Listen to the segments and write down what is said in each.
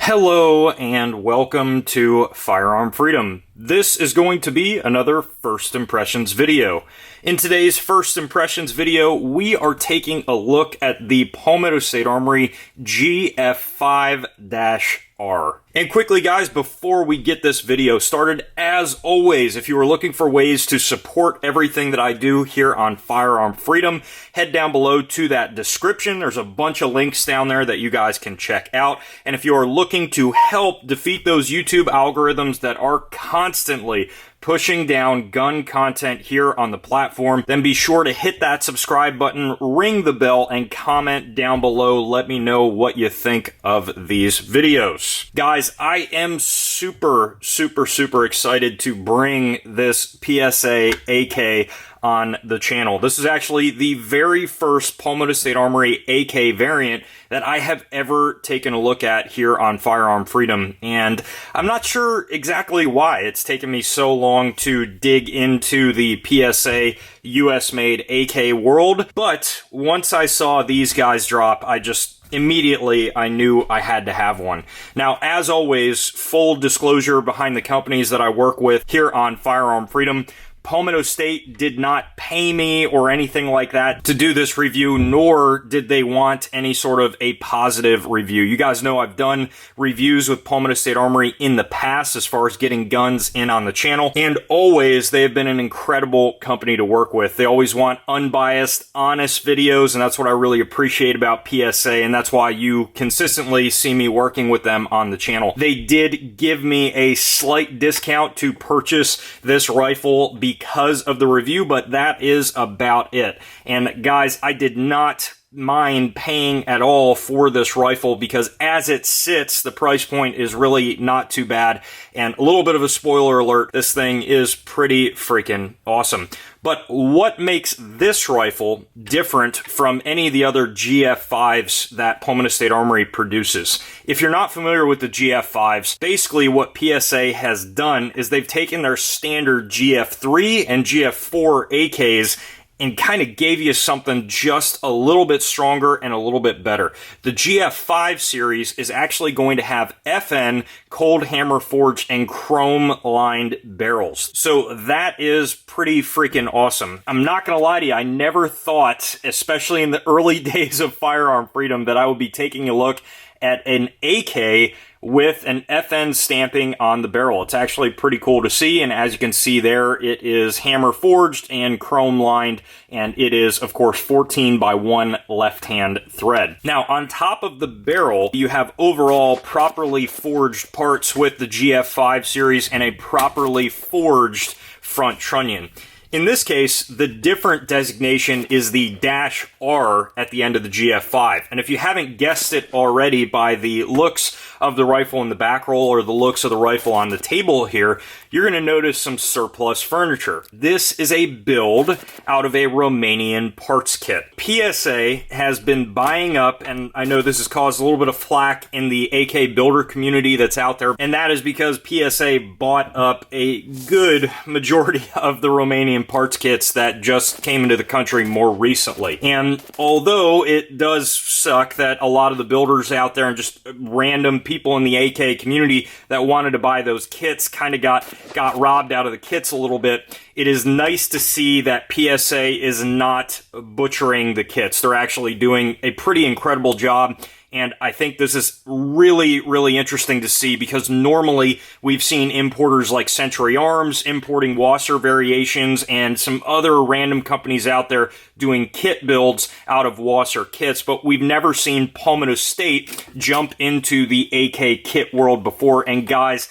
Hello and welcome to Firearm Freedom. This is going to be another First Impressions video. In today's First Impressions video, we are taking a look at the Palmetto State Armory GF5-R. And quickly guys, before we get this video started, as always, if you are looking for ways to support everything that I do here on Firearm Freedom, head down below to that description. There's a bunch of links down there that you guys can check out. And if you are looking to help defeat those YouTube algorithms that are constantly pushing down gun content here on the platform, then be sure to hit that subscribe button, ring the bell, and comment down below. Let me know what you think of these videos. Guys, I am super excited to bring this PSA AK on the channel. This is actually the very first Palmetto State Armory AK variant that I have ever taken a look at here on Firearm Freedom, and I'm not sure exactly why it's taken me so long to dig into the PSA US-made AK world, but once I saw these guys drop, I knew I had to have one. Now, as always, full disclosure behind the companies that I work with here on Firearm Freedom, Palmetto State did not pay me or anything like that to do this review, nor did they want any sort of a positive review. You guys know I've done reviews with Palmetto State Armory in the past as far as getting guns in on the channel, and always they have been an incredible company to work with. They always want unbiased, honest videos, and that's what I really appreciate about PSA, and that's why you consistently see me working with them on the channel. They did give me a slight discount to purchase this rifle because of the review, but that is about it. And guys, I did not mind paying at all for this rifle because as it sits, the price point is really not too bad. And a little bit of a spoiler alert, this thing is pretty freaking awesome. But what makes this rifle different from any of the other GF5s that Palmetto State Armory produces? If you're not familiar with the GF5s, basically what PSA has done is they've taken their standard GF3 and GF4 AKs and kind of gave you something just a little bit stronger and a little bit better. The GF5 series is actually going to have FN, cold hammer forged, and chrome lined barrels. So that is pretty freaking awesome. I'm not gonna lie to you, I never thought, especially in the early days of Firearm Freedom, that I would be taking a look at an AK with an FN stamping on the barrel. It's actually pretty cool to see, and as you can see there, it is hammer forged and chrome lined, and it is, of course, 14x1 left-hand thread. Now, on top of the barrel, you have overall properly forged parts with the GF5 series and a properly forged front trunnion. In this case, the different designation is the -R at the end of the GF5. And if you haven't guessed it already by the looks of the rifle in the back roll or the looks of the rifle on the table here, you're going to notice some surplus furniture. This is a build out of a Romanian parts kit. PSA has been buying up, and I know this has caused a little bit of flack in the AK builder community that's out there, and that is because PSA bought up a good majority of the Romanian parts kits that just came into the country more recently. And although it does suck that a lot of the builders out there and just random people in the AK community that wanted to buy those kits kind of got robbed out of the kits a little bit, it is nice to see that PSA is not butchering the kits. They're actually doing a pretty incredible job. And I think this is really interesting to see because normally we've seen importers like Century Arms importing Wasser variations and some other random companies out there doing kit builds out of Wasser kits, but we've never seen Palmetto State jump into the AK kit world before. And guys,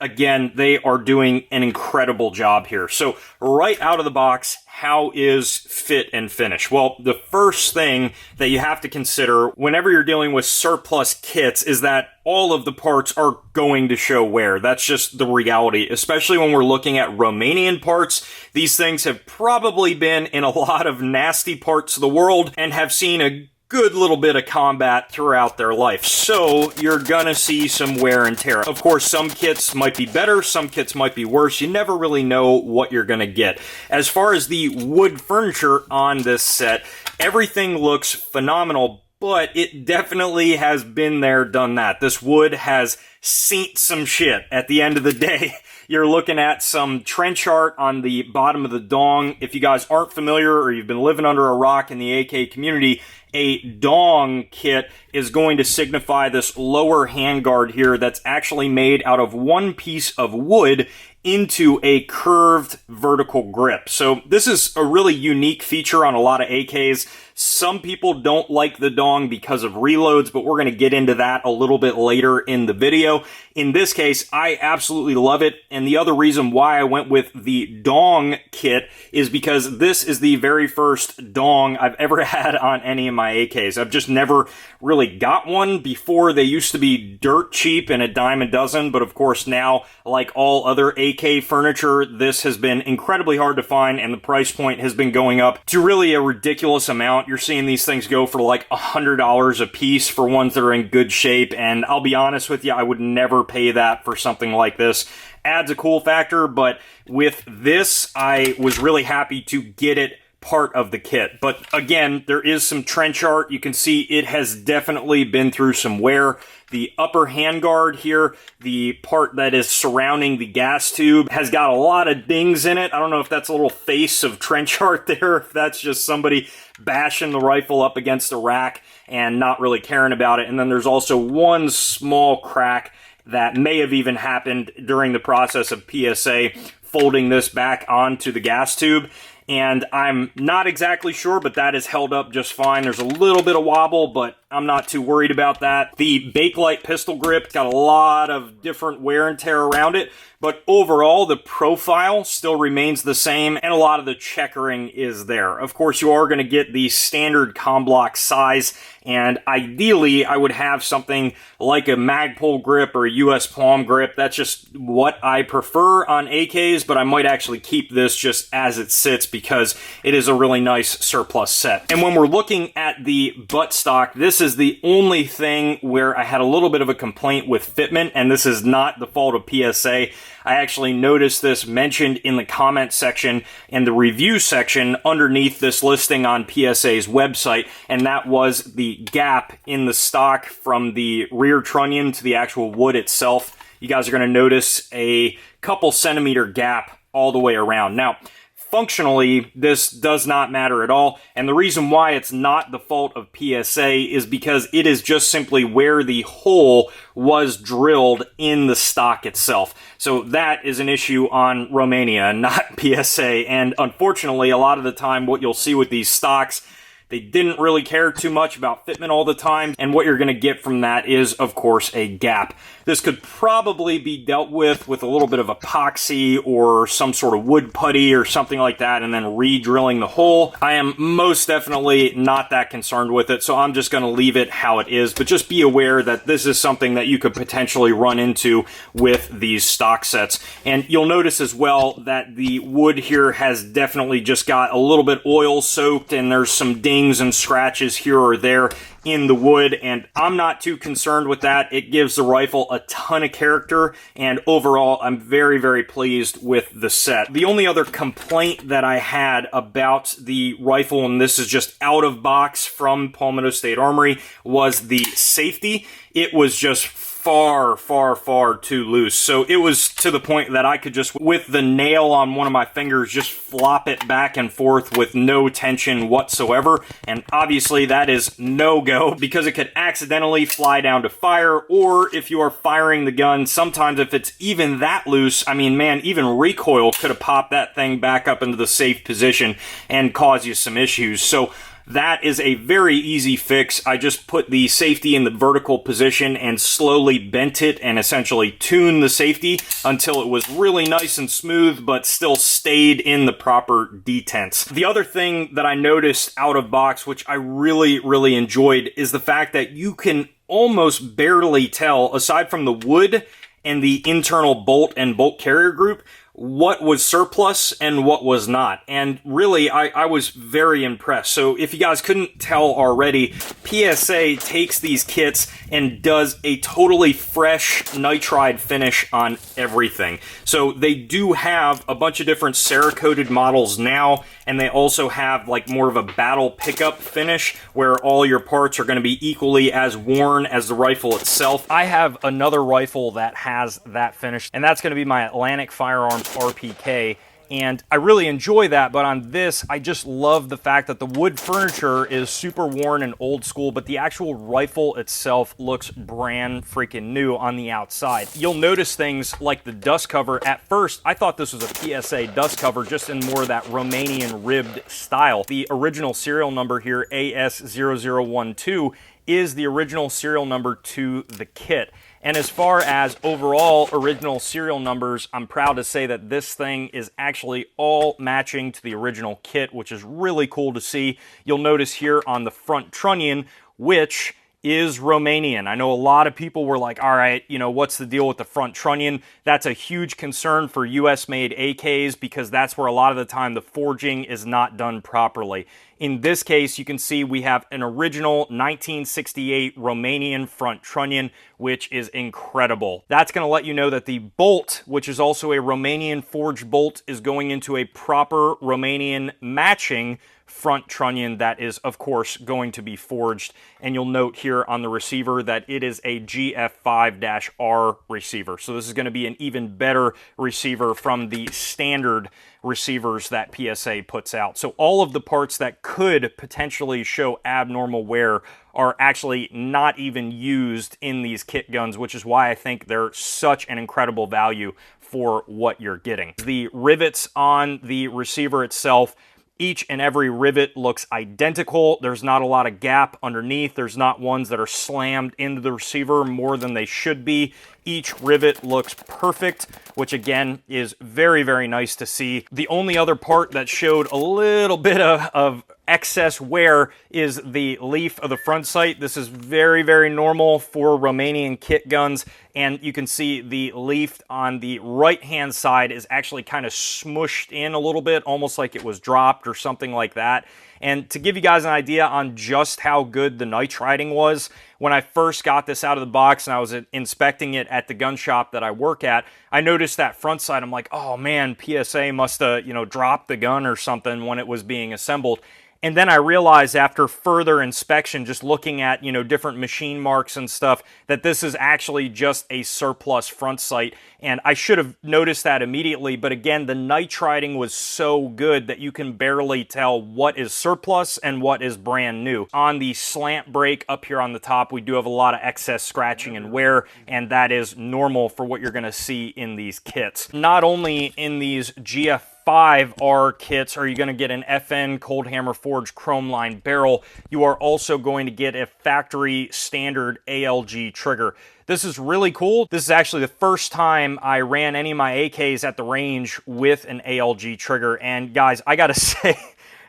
again, they are doing an incredible job here. So right out of the box, how is fit and finish? Well, the first thing that you have to consider whenever you're dealing with surplus kits is that all of the parts are going to show wear. That's just the reality, especially when we're looking at Romanian parts. These things have probably been in a lot of nasty parts of the world and have seen a good little bit of combat throughout their life. So you're gonna see some wear and tear. Of course, some kits might be better, some kits might be worse. You never really know what you're gonna get. As far as the wood furniture on this set, everything looks phenomenal, but it definitely has been there, done that. This wood has seen some shit at the end of the day. You're looking at some trench art on the bottom of the dong. If you guys aren't familiar or you've been living under a rock in the AK community, a dong kit is going to signify this lower handguard here that's actually made out of one piece of wood into a curved vertical grip. So this is a really unique feature on a lot of AKs. Some people don't like the dong because of reloads, but we're going to get into that a little bit later in the video. In this case, I absolutely love it, and the other reason why I went with the dong kit is because this is the very first dong I've ever had on any of my AKs. I've just never really got one before. They used to be dirt cheap and a dime a dozen, but of course now, like all other AK furniture, this has been incredibly hard to find, and the price point has been going up to really a ridiculous amount. You're seeing these things go for like $100 a piece for ones that are in good shape, and I'll be honest with you, I would never pay that for something like this. Adds a cool factor, but with this, I was really happy to get it part of the kit. But again, there is some trench art. You can see it has definitely been through some wear. The upper handguard here, the part that is surrounding the gas tube, has got a lot of dings in it. I don't know if that's a little face of trench art there, if that's just somebody bashing the rifle up against the rack and not really caring about it. And then there's also one small crack that may have even happened during the process of PSA folding this back onto the gas tube. And I'm not exactly sure, but that is held up just fine. There's a little bit of wobble, but I'm not too worried about that. The Bakelite pistol grip got a lot of different wear and tear around it, but overall the profile still remains the same, and a lot of the checkering is there. Of course, you are going to get the standard com block size, and ideally I would have something like a Magpul grip or a US palm grip. That's just what I prefer on AKs, but I might actually keep this just as it sits because it is a really nice surplus set. And when we're looking at the buttstock, this is the only thing where I had a little bit of a complaint with fitment, and this is not the fault of PSA. I actually noticed this mentioned in the comment section and the review section underneath this listing on PSA's website, and that was the gap in the stock from the rear trunnion to the actual wood itself. You guys are going to notice a couple centimeter gap all the way around. Now, functionally, this does not matter at all, and the reason why it's not the fault of PSA is because it is just simply where the hole was drilled in the stock itself. So that is an issue on Romania, not PSA, and unfortunately, a lot of the time what you'll see with these stocks, they didn't really care too much about fitment all the time, and what you're going to get from that is, of course, a gap. This could probably be dealt with a little bit of epoxy or some sort of wood putty or something like that, and then re-drilling the hole. I am most definitely not that concerned with it, so I'm just going to leave it how it is, but just be aware that this is something that you could potentially run into with these stock sets. And you'll notice as well that the wood here has definitely just got a little bit oil soaked, and there's some dings and scratches here or there in the wood, and I'm not too concerned with that. It gives the rifle a ton of character, and overall, I'm very, very pleased with the set. The only other complaint that I had about the rifle, and this is just out of box from Palmetto State Armory, was the safety. It was just far, far, far too loose. So it was to the point that I could just, with the nail on one of my fingers, just flop it back and forth with no tension whatsoever. And obviously that is no-go because it could accidentally fly down to fire, or if you are firing the gun, sometimes if it's even that loose, I mean, man, even recoil could have popped that thing back up into the safe position and cause you some issues. So that is a very easy fix. I just put the safety in the vertical position and slowly bent it and essentially tuned the safety until it was really nice and smooth, but still stayed in the proper detents. The other thing that I noticed out of box, which I really, really enjoyed, is the fact that you can almost barely tell, aside from the wood and the internal bolt and bolt carrier group, what was surplus and what was not. And really, I was very impressed. So if you guys couldn't tell already, PSA takes these kits and does a totally fresh nitride finish on everything. So they do have a bunch of different Cerakoted models now, and they also have like more of a battle pickup finish where all your parts are going to be equally as worn as the rifle itself. I have another rifle that has that finish, and that's going to be my Atlantic Firearms RPK, and I really enjoy that. But on this, I just love the fact that the wood furniture is super worn and old school, but the actual rifle itself looks brand freaking new on the outside. You'll notice things like the dust cover. At first, I thought this was a PSA dust cover, just in more of that Romanian ribbed style. The original serial number here, AS0012, is the original serial number to the kit. And as far as overall original serial numbers, I'm proud to say that this thing is actually all matching to the original kit, which is really cool to see. You'll notice here on the front trunnion, which is Romanian. I know a lot of people were like, all right, you know, what's the deal with the front trunnion? That's a huge concern for US-made AKs because that's where a lot of the time the forging is not done properly. In this case, you can see we have an original 1968 Romanian front trunnion, which is incredible. That's going to let you know that the bolt, which is also a Romanian forged bolt, is going into a proper Romanian matching front trunnion that is, of course, going to be forged. And you'll note here on the receiver that it is a GF5-R receiver. So this is going to be an even better receiver from the standard receivers that PSA puts out. So all of the parts that could potentially show abnormal wear are actually not even used in these kit guns, which is why I think they're such an incredible value for what you're getting. The rivets on the receiver itself, each and every rivet looks identical. There's not a lot of gap underneath. There's not ones that are slammed into the receiver more than they should be. Each rivet looks perfect, which again is very, very nice to see. The only other part that showed a little bit of excess wear is the leaf of the front sight. This is very, very normal for Romanian kit guns, and you can see the leaf on the right-hand side is actually kind of smushed in a little bit, almost like it was dropped or something like that. And to give you guys an idea on just how good the nitriding was, when I first got this out of the box and I was inspecting it at the gun shop that I work at, I noticed that front side. I'm like, oh man, PSA must have, dropped the gun or something when it was being assembled. And then I realized after further inspection, just looking at, different machine marks and stuff, that this is actually just a surplus front sight. And I should have noticed that immediately. But again, the nitriding was so good that you can barely tell what is surplus and what is brand new. On the slant brake up here on the top, we do have a lot of excess scratching and wear, and that is normal for what you're going to see in these kits. Not only in these GF5-R kits are you going to get an FN Cold Hammer Forged Chrome Line barrel, you are also going to get a factory standard ALG trigger. This is really cool. This is actually the first time I ran any of my AKs at the range with an ALG trigger, and guys, I gotta say,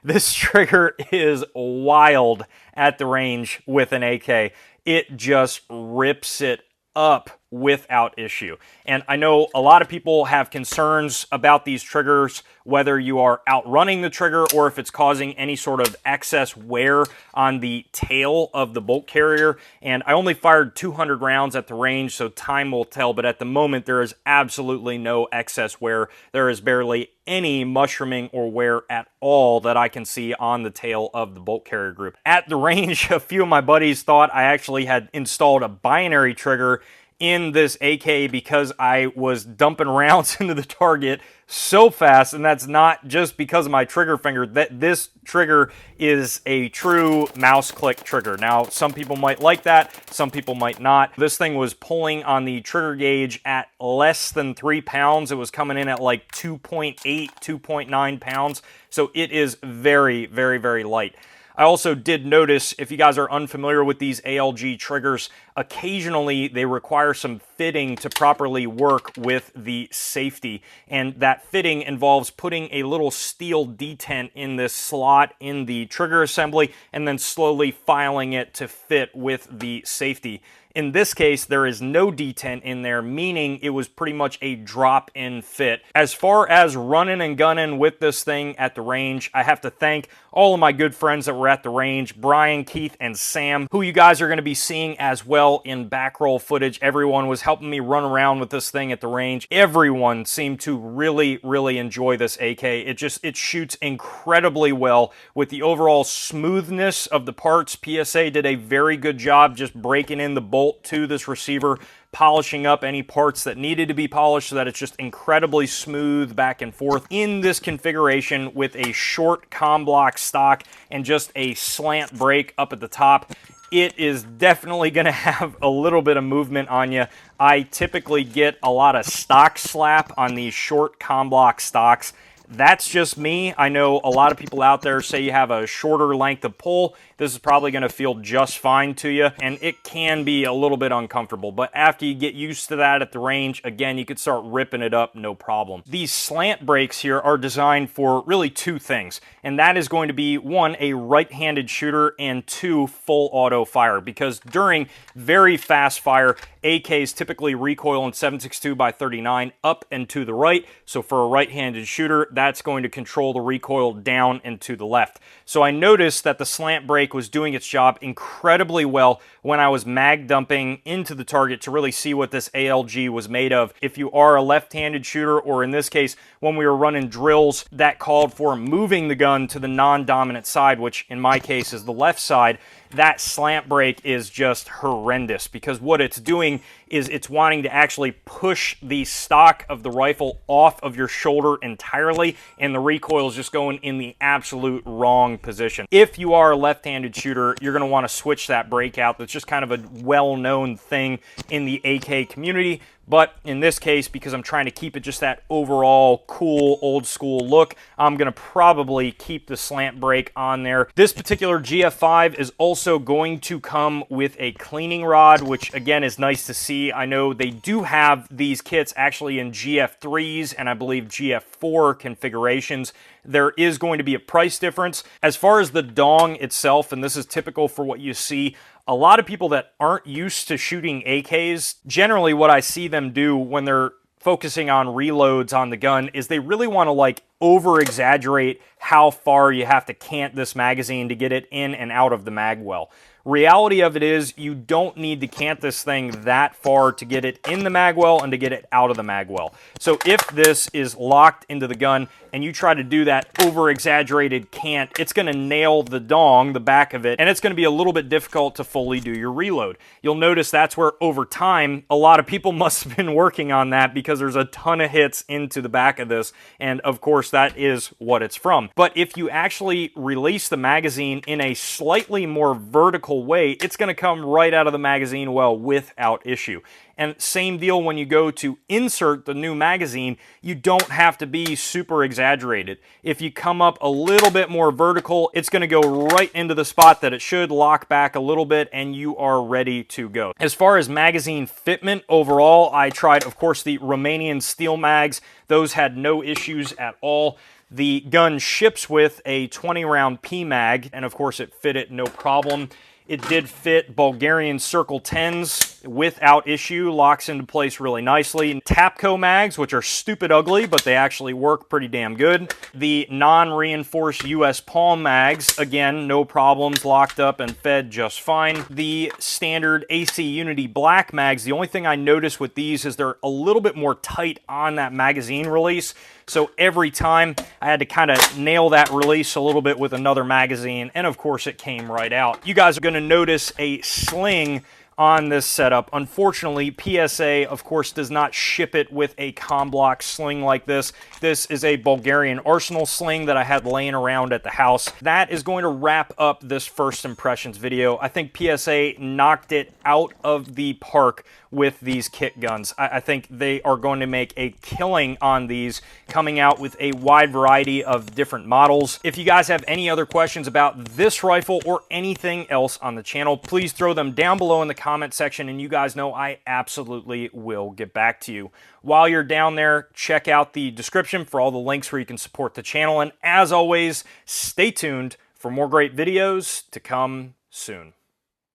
this trigger is wild at the range with an AK. It just rips it up without issue. And I know a lot of people have concerns about these triggers, whether you are outrunning the trigger or if it's causing any sort of excess wear on the tail of the bolt carrier. And I only fired 200 rounds at the range, so time will tell. But at the moment, there is absolutely no excess wear. There is barely any mushrooming or wear at all that I can see on the tail of the bolt carrier group. At the range, a few of my buddies thought I actually had installed a binary trigger in this AK because I was dumping rounds into the target so fast, and that's not just because of my trigger finger. That this trigger is a true mouse click trigger. Now, some people might like that, some people might not. This thing was pulling on the trigger gauge at less than 3 pounds. It was coming in at like 2.8, 2.9 pounds. So it is very, very, very light. I also did notice, if you guys are unfamiliar with these ALG triggers, occasionally they require some fitting to properly work with the safety. And that fitting involves putting a little steel detent in this slot in the trigger assembly and then slowly filing it to fit with the safety. In this case, there is no detent in there, meaning it was pretty much a drop-in fit. As far as running and gunning with this thing at the range, I have to thank all of my good friends that were at the range, Brian, Keith, and Sam, who you guys are going to be seeing as well in back roll footage. Everyone was helping me run around with this thing at the range. Everyone seemed to really, really enjoy this AK. It shoots incredibly well with the overall smoothness of the parts. PSA did a very good job just breaking in the bolt to this receiver, polishing up any parts that needed to be polished so that it's just incredibly smooth back and forth. In this configuration with a short comm block stock and just a slant brake up at the top, it is definitely going to have a little bit of movement on you. I typically get a lot of stock slap on these short comm block stocks. That's just me. I know a lot of people out there say you have a shorter length of pull. This is probably going to feel just fine to you, and it can be a little bit uncomfortable. But after you get used to that at the range, again, you can start ripping it up, no problem. These slant brakes here are designed for really two things, and that is going to be, one, a right-handed shooter, and two, full auto fire, because during very fast fire, AKs typically recoil in 7.62x39 up and to the right. So for a right-handed shooter, that's going to control the recoil down and to the left. So I noticed that the slant brake was doing its job incredibly well when I was mag dumping into the target to really see what this ALG was made of. If you are a left-handed shooter, or in this case, when we were running drills that called for moving the gun to the non-dominant side, which in my case is the left side, that slant brake is just horrendous, because what it's doing is it's wanting to actually push the stock of the rifle off of your shoulder entirely, and the recoil is just going in the absolute wrong position. If you are a left-handed shooter, you're going to want to switch that brake out. That's just kind of a well-known thing in the AK community. But in this case, because I'm trying to keep it just that overall cool, old school look, I'm going to probably keep the slant brake on there. This particular GF5 is also going to come with a cleaning rod, which again is nice to see. I know they do have these kits actually in GF3s and I believe GF4 configurations. There is going to be a price difference. As far as the dong itself, and this is typical for what you see, a lot of people that aren't used to shooting AKs, generally what I see them do when they're focusing on reloads on the gun is they really want to like over-exaggerate how far you have to cant this magazine to get it in and out of the mag well. Reality of it is you don't need to cant this thing that far to get it in the mag well and to get it out of the mag well. So if this is locked into the gun and you try to do that over-exaggerated cant, it's going to nail the dong, the back of it, and it's going to be a little bit difficult to fully do your reload. You'll notice that's where over time a lot of people must have been working on that, because there's a ton of hits into the back of this, and of course that is what it's from. But if you actually release the magazine in a slightly more vertical way, it's going to come right out of the magazine well without issue. And same deal when you go to insert the new magazine, you don't have to be super exaggerated. If you come up a little bit more vertical, it's going to go right into the spot that it should, lock back a little bit, and you are ready to go. As far as magazine fitment overall, I tried, of course, the Romanian steel mags. Those had no issues at all. The gun ships with a 20-round PMag, and of course it fit it no problem. It did fit Bulgarian Circle 10s without issue, locks into place really nicely. Tapco mags, which are stupid ugly, but they actually work pretty damn good. The non-reinforced US Palm mags, again, no problems, locked up and fed just fine. The standard AC Unity black mags, the only thing I noticed with these is they're a little bit more tight on that magazine release. So every time I had to kind of nail that release a little bit with another magazine, and of course it came right out. You guys are going to notice a sling on this setup. Unfortunately, PSA, of course, does not ship it with a comm block sling like this. This is a Bulgarian Arsenal sling that I had laying around at the house. That is going to wrap up this first impressions video. I think PSA knocked it out of the park with these kit guns. I think they are going to make a killing on these, coming out with a wide variety of different models. If you guys have any other questions about this rifle or anything else on the channel, please throw them down below in the comment section, and you guys know I absolutely will get back to you. While you're down there, check out the description for all the links where you can support the channel, and as always, stay tuned for more great videos to come soon.